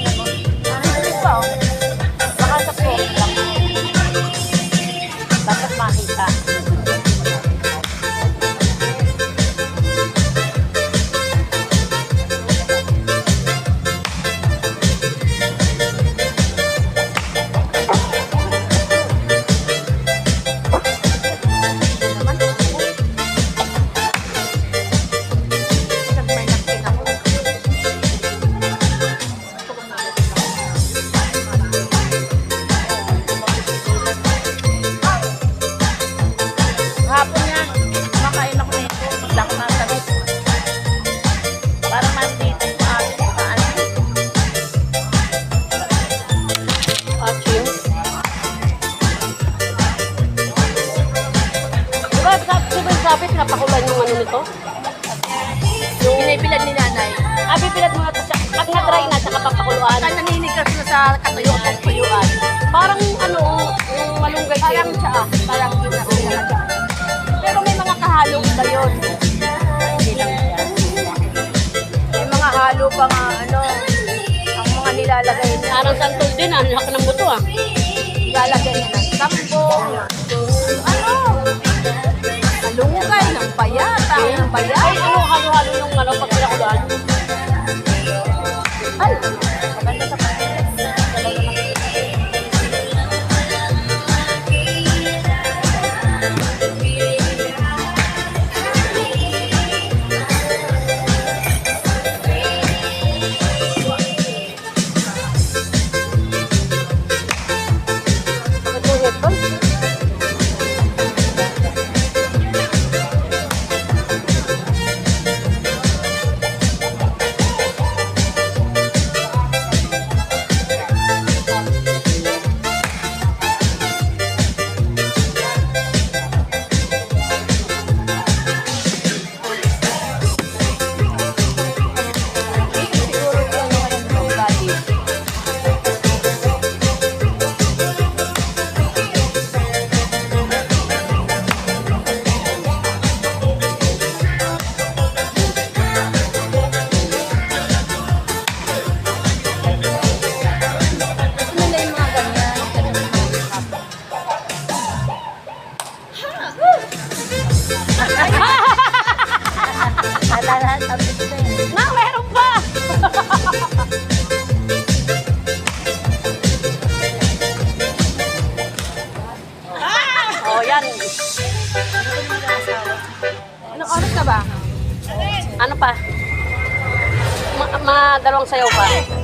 Hindi pa, oh. Baka sa phone lang. Dapat makita. Hapon yan, kumakain ako nito. Bigla ko nasalit. Parang nandito yung atin sa ano. Aching. Diba, sabi, pinapakulan yung ano nito? Yung binibilad ni nanay. Bibilad mo na ito. Pag na-dry na, saka papakuluan. Saan naninigas na sa katuyuan? Parang ano, yung malunggay. Parang siya, parang yun na siya. Pero may mga kahalo ba yun? Hindi lang siya. May mga halo pa nga, ano, ang mga nilalagay niya. Parang santol din, ang laki ng buto ah. Nilalagay niya ng sambo, ano, malunggay, ng bayata, ng bayata. Ay, ano, halo-halo yung ano, pag pinakuluan. Ay, maganda sa pagkakas. Na, meron pa! Oh, yan. Anong oras na ba? Ano pa? Mga dalawang sayaw pa.